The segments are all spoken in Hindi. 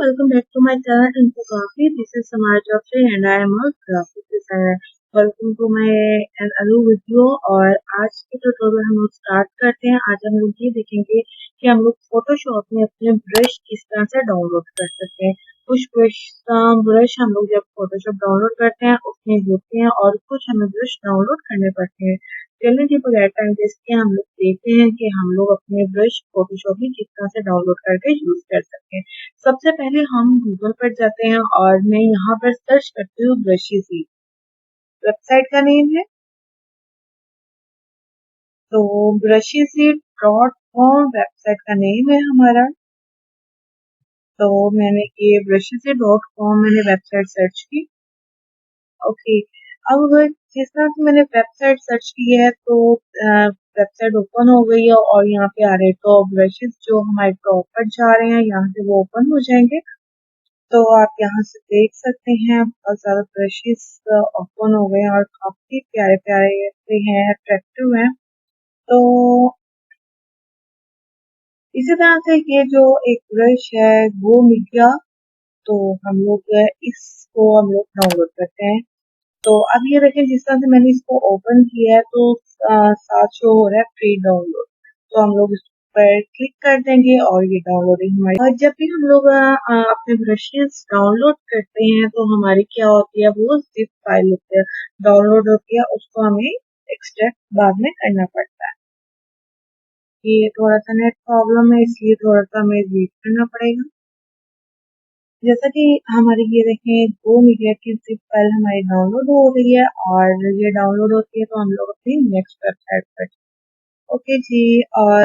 welcome back to my channel Infography. This is Samar Joffrey and I am a graphic designer. Welcome to my Anu video. और आज के ट्यूटोरियल हम लोग स्टार्ट करते हैं। आज हम लोग ये देखेंगे कि हम लोग फोटोशॉप में अपने ब्रश किस तरह से डाउनलोड कर सकते हैं। कुछ ब्रश हम लोग जब फोटोशॉप डाउनलोड करते हैं उसमें होते हैं और कुछ हमें ब्रश डाउनलोड करने पड़ते हैं। चलिए जी बगैर टाइम वेस्ट किए हम लोग देखते हैं कि हम लोग अपने ब्रश फोटोशॉप में किस तरह से डाउनलोड करके यूज कर सकते हैं। सबसे पहले हम गूगल पर जाते हैं और मैं यहाँ पर सर्च करती हूँ ब्रशेस ही, वेबसाइट का नेम है तो brushesit.com वेबसाइट का नेम है हमारा। तो मैंने ये brushesit.com मैंने वेबसाइट सर्च की। ओके, अब अगर जिस तरह से मैंने वेबसाइट सर्च की है तो वेबसाइट ओपन हो गई है और यहाँ पे आ रहे तो ब्रशेस जो हमारे टॉप पर जा रहे हैं यहाँ से वो ओपन हो जाएंगे। तो आप यहाँ से देख सकते हैं बहुत सारे ब्रशेस ओपन हो गए हैं और काफी प्यारे प्यारे से हैं, अट्रैक्टिव हैं। तो इसी तरह से ये जो एक ब्रश है वो मीडिया, तो हम लोग इसको हम लोग डाउनलोड करते हैं। तो अब ये देखें जिस तरह से मैंने इसको ओपन किया है तो साथ शो हो रहा है फ्री डाउनलोड। तो हम लोग इस पर क्लिक कर देंगे और ये डाउनलोडिंग हमारी। और जब भी हम लोग अपने ब्रशेस डाउनलोड करते हैं तो हमारी क्या होती है, वो जिप फाइल होती है डाउनलोड होती है, उसको हमें एक्सट्रैक्ट बाद में करना पड़ता है। ये थोड़ा सा नेट प्रॉब्लम है इसलिए थोड़ा सा हमें वेट करना पड़ेगा। जैसा कि हमारी ये देखें गो मीडिया की जिप फाइल हमारी डाउनलोड हो रही है और ये डाउनलोड होती है तो हम लोग अपनी नेक्स्ट वेबसाइट पर। ओके जी, और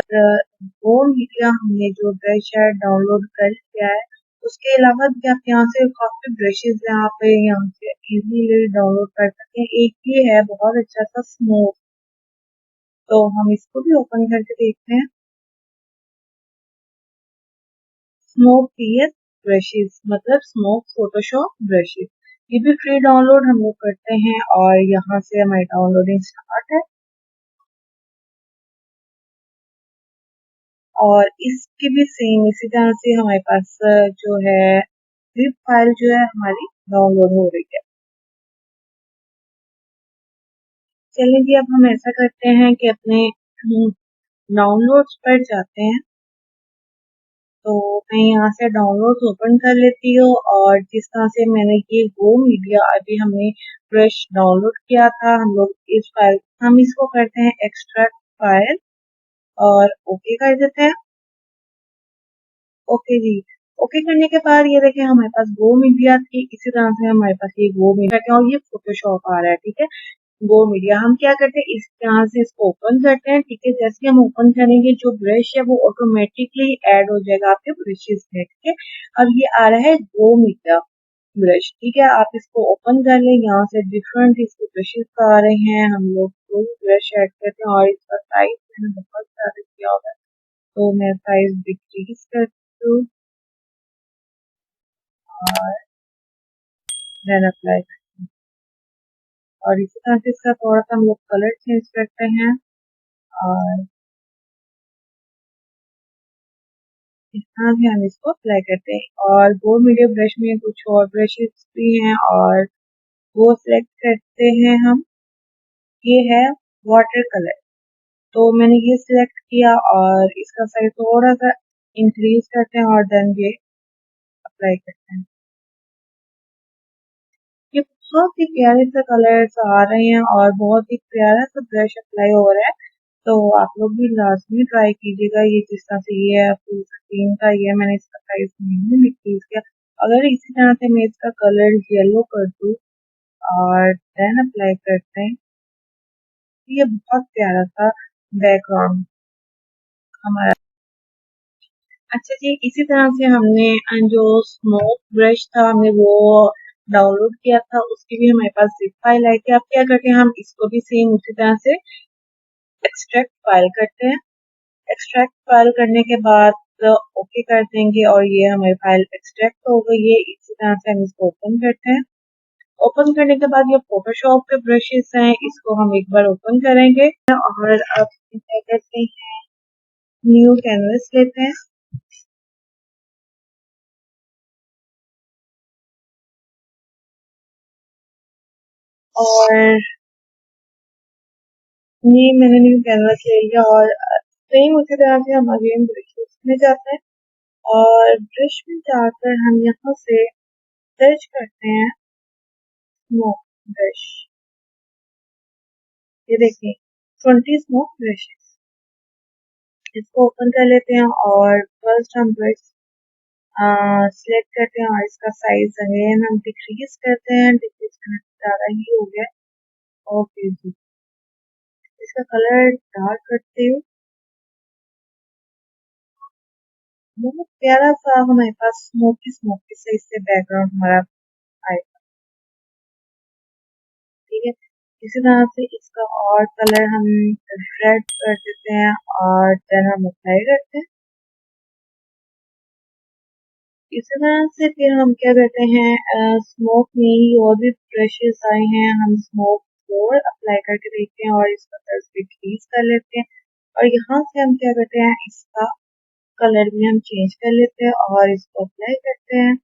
गो मीडिया हमने जो ब्रश है डाउनलोड कर लिया है। उसके अलावा भी आप यहाँ से काफी ब्रशेज यहाँ पे यहाँ से इजीली डाउनलोड कर सकते हैं। एक ये है बहुत अच्छा सा स्मोक, तो हम इसको भी ओपन करके देखते हैं। स्मोक पीएस ब्रशेस मतलब स्मोक फोटोशॉप ब्रशेस, ये भी फ्री डाउनलोड हम लोग करते हैं और यहाँ से हमारी डाउनलोडिंग स्टार्ट है। और इसकी भी सेम इसी तरह से हमारे पास जो है जिप फाइल जो है हमारी डाउनलोड हो रही है। चलिए जी अब हम ऐसा करते हैं कि अपने डाउनलोड्स पर जाते हैं। तो मैं यहाँ से डाउनलोड ओपन कर लेती हूँ और जिस तरह से मैंने ये गो मीडिया अभी हमने ब्रश डाउनलोड किया था, हम लोग इस फाइल हम इसको करते हैं एक्सट्रैक्ट फाइल और ओके कर देते हैं। ओके जी, ओके करने के बाद ये देखें हमारे पास गो मीडिया थी, इसी तरह से हमारे पास ये गो मीडिया और ये फोटोशॉप आ रहा है। ठीक है, गो मीडिया हम क्या करते हैं इस तरह से इसको ओपन करते हैं। ठीक है, जैसे हम ओपन करेंगे जो ब्रश है वो ऑटोमेटिकली ऐड हो जाएगा आपके ब्रशेस में। ठीक है, अब ये आ रहा है गो मीडिया ब्रश। ठीक है, आप इसको ओपन कर लें, यहाँ से डिफरेंट इसके ब्रशेस आ रहे हैं। हम लोग कोई ब्रश ऐड करते हैं और इसका साइज मैंने बहुत ज्यादा किया होगा तो मैं साइज डिक्रीज करती हूँ और देन अप्लाई करती हूँ। और इसी तरह से इसका थोड़ा सा हम लोग कलर चेंज करते हैं और इस तरह से हम इसको अप्लाई करते हैं। और गो मीडिया ब्रश में कुछ और ब्रशेस भी हैं और वो सिलेक्ट करते हैं हम। ये है वाटर कलर, तो मैंने ये सिलेक्ट किया और इसका साइज थोड़ा सा इंक्रीज करते हैं और देन ये अप्लाई करते हैं। ये बहुत ही प्यारे से कलर्स आ रहे हैं और बहुत ही प्यारा सा ब्रश अप्लाई हो रहा है। तो आप लोग भी लाजमी ट्राई कीजिएगा। ये जिस तरह से ये है फुल स्क्रीन का, ये मैंने इसका साइज नहीं डिक्रीज किया। अगर इसी तरह से मैं इसका कलर येलो कर दूँ और देन अप्लाई करते हैं, ये बहुत प्यारा सा बैकग्राउंड हमारा। अच्छा जी, इसी तरह से हमने जो स्मोक ब्रश था हमने वो डाउनलोड किया था, उसकी भी हमारे पास जिप फाइल आई थी। अब क्या करते हैं हम इसको भी सेम उसी तरह से एक्सट्रैक्ट फाइल करते हैं। एक्सट्रैक्ट फाइल करने के बाद ओके कर देंगे और ये हमारी फाइल एक्सट्रैक्ट हो गई है। इसी तरह से हम इसको ओपन करते हैं। ओपन करने के बाद ये फोटोशॉप के ब्रशेस हैं, इसको हम एक बार ओपन करेंगे और अब क्या करते हैं न्यू कैनवस लेते हैं और ये मैंने न्यू कैनवस ले लिया और सेम उसी तरह से हम अगेन ब्रश में जाते हैं और ब्रश में जाकर हम यहाँ से सर्च करते हैं स्मोक ब्रश। ये देखिए 20 स्मोक ब्रशेस, इसको ओपन कर लेते हैं और फर्स्ट हम ब्रश सिलेक्ट करते हैं और इसका साइज अगेन हम डिक्रीज करते हैं, डिक्रीज करने से ज़्यादा ही हो गया। ओके जी, इसका कलर डार्क करते हुए बहुत प्यारा सा हमारे पास स्मोकी स्मोकी से इससे बैकग्राउंड हमारा आएगा। ठीक है, इसी तरह से इसका और कलर हम रेड कर देते हैं और देन हम अप्लाई करते हैं। इसी तरह से फिर हम क्या करते हैं, स्मोक में ही और भी ब्रशेस आए हैं, हम स्मोक और अप्लाई करके देखते हैं और इसका कलर डिक्रीज कर लेते हैं और यहाँ से हम क्या करते हैं, इसका कलर भी हम चेंज कर लेते हैं और इसको अप्लाई करते हैं।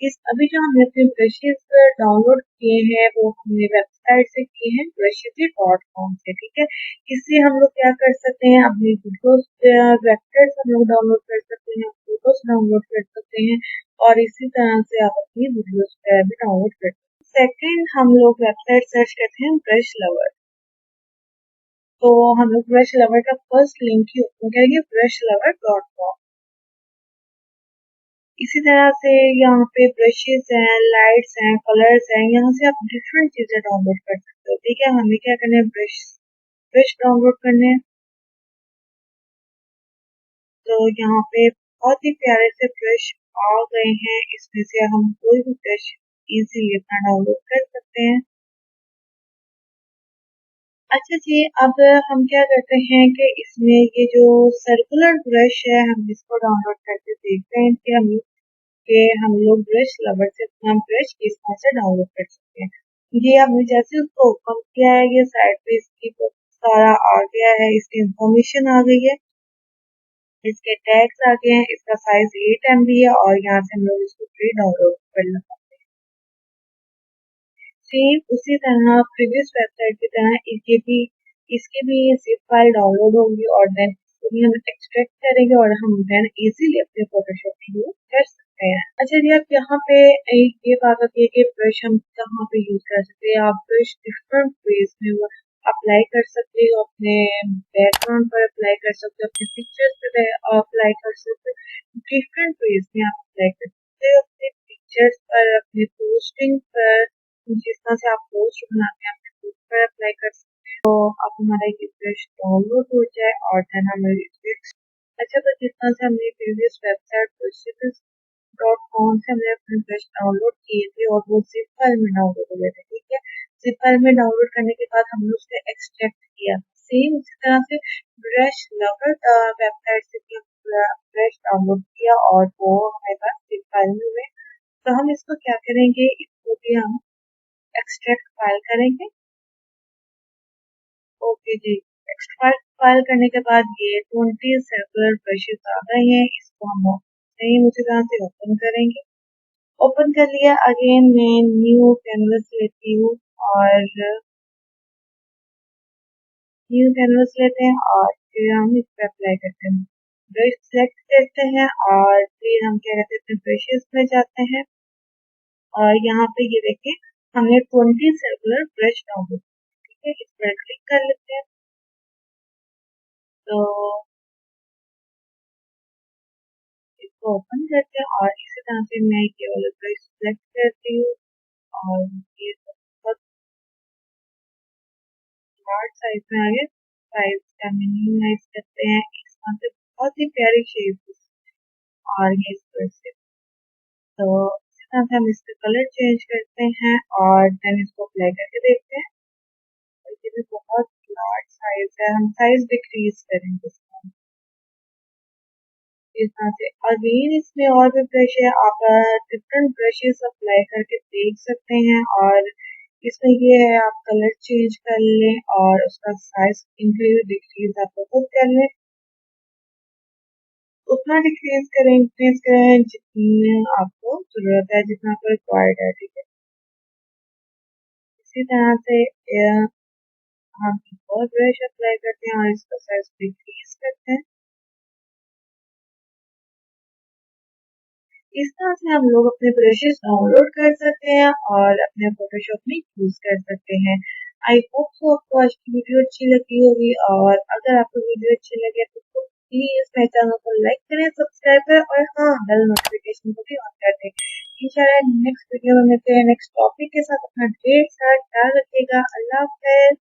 इस अभी जो हमने अपने ब्रशेस डाउनलोड किए हैं वो हमने वेबसाइट से किए हैं brushity.com से। ठीक है, इससे हम लोग क्या कर सकते हैं, अपनी वीडियोस वेक्टर्स हम लोग डाउनलोड कर सकते हैं, फोटोज डाउनलोड कर सकते हैं और इसी तरह से आप अपनी वीडियोस भी डाउनलोड कर सकते हैं। सेकेंड हम लोग वेबसाइट सर्च करते हैं ब्रश लवर। तो हम लोग ब्रश लवर का फर्स्ट लिंक ही ओपन करेंगे brushlover.com। इसी तरह से यहाँ पे ब्रशेस हैं, लाइट्स हैं, कलर्स हैं, यहाँ से आप डिफरेंट चीजें डाउनलोड कर सकते हो। ठीक है, हमें क्या करना है, ब्रश डाउनलोड करने हैं। तो यहाँ पे बहुत ही प्यारे से ब्रश आ गए हैं, इसमें से हम कोई भी ब्रश इजीली अपना डाउनलोड कर सकते हैं। अच्छा जी, अब हम क्या करते हैं कि इसमें ये जो सर्कुलर ब्रश है हम इसको डाउनलोड करके देखते हैं कि हम लोग ब्रश लवर से अपना ब्रश किस तरह से डाउनलोड कर सकते हैं। ये हमने जैसे उसको ओपन किया है, ये साइड पे इसकी सारा आ गया है, इसकी इंफॉर्मेशन आ गई है, इसके टैग्स आ गए हैं, इसका साइज 8 MB है और यहाँ से हम लोग इसको फ्री डाउनलोड कर लेते हैं। सेम उसी तरह प्रीवियस वेबसाइट की तरह इसकी भी जिप फाइल डाउनलोड होगी और देन इसको भी हम एक्सट्रैक्ट करेंगे और हम देन इजीली अपने फोटोशॉप में यूज कर सकते हैं। अच्छा जी, आप यहाँ पे एक ये बात आती है कि ब्रश हम कहाँ पे यूज कर सकते हैं। आप ब्रश डिफरेंट वेज में अप्लाई कर सकते हो, अपने बैकग्राउंड पर अप्लाई कर सकते हो, अपने पिक्चर्स पे अप्लाई कर सकते हो, डिफरेंट वेज में आप अप्लाई कर सकते हो, अपने पिक्चर्स पर, अपने पोस्टिंग पर, जिस तरह से आप पोस्ट बनाते हैं अपने पोस्ट पर अप्लाई कर सकते हैं। तो अब हमारा ये ब्रश डाउनलोड हो जाए और देन हम अच्छा, तो जिस तरह से हमने प्रीवियस वेबसाइट .com से हमने अपने ब्रश डाउनलोड किए थे और वो जिप फाइल में डाउनलोड हो गए थे। ठीक है, जिप फाइल में डाउनलोड करने के बाद हमने उसको एक्सट्रैक्ट किया। सेम उसी तरह से ब्रश लवर वेबसाइट से भी ब्रश डाउनलोड किया और वो हमारे पास जिप फाइल में हुए। तो हम इसको क्या करेंगे, इसको भी हम एक्सट्रैक्ट फाइल करेंगे। ओके जी, एक्सट्रैक्ट फाइल करने के बाद ये 20 सर्कुलर ब्रशेस आ गए हैं, इसको हम सेम उसी तरह से ओपन करेंगे। ओपन कर लिया, अगेन मैं न्यू कैनवस लेती हूँ और न्यू कैनवस लेते हैं और फिर हम इस पर अप्लाई करते हैं। ब्रश सेलेक्ट करते हैं और फिर हम क्या करते हैं, अपने ब्रशेस में जाते हैं और यहाँ पे ये देखिए हमने 20 सर्कुलर ब्रश डाउनलोड। ठीक है, इस पर क्लिक कर लेते हैं। तो इसको ओपन करते हैं और इसी तरह से मैं ये वाला ब्रश सेलेक्ट करती हूँ और ये बहुत लार्ज साइज में आ गया। साइज का मिनिमाइज करते हैं, इस तरह से बहुत ही प्यारी शेप और ये इस तरह से। तो इस तरह से हम इसका कलर चेंज करते हैं और देन इसको अप्लाई करके देखते हैं। और ये भी बहुत लार्ज साइज है, हम साइज डिक्रीज करेंगे इसका इस तरह से। अगेन इसमें और भी ब्रश है, आप डिफरेंट ब्रशेस अप्लाई करके देख सकते हैं और इसमें ये है आप कलर चेंज कर लें और उसका साइज इंक्रीज डिक्रीज आप खुद कर लें। उतना जितना इंक्रीज करें जितनी आपको जरूरत है, जितना आपको रिक्वायर्ड है, ठीक है। इसी तरह से हम एक और ब्रश अप्लाई करते हैं और इसका साइज डिक्रीज करते हैं। इस तरह से हम लोग अपने ब्रशेस डाउनलोड कर सकते हैं और अपने फोटोशॉप में यूज कर सकते हैं। आई होप सो आपको आज की वीडियो अच्छी लगी होगी, और अगर आपको वीडियो अच्छी लगे तो प्लीज मेरे चैनल को लाइक करें, सब्सक्राइब करें और हाँ, बेल नोटिफिकेशन को भी ऑन कर दें। इंशाल्लाह नेक्स्ट वीडियो में मिलते हैं नेक्स्ट टॉपिक के साथ। अपना ढेर सारा ख्याल रखिएगा। अल्लाह हाफ़िज़।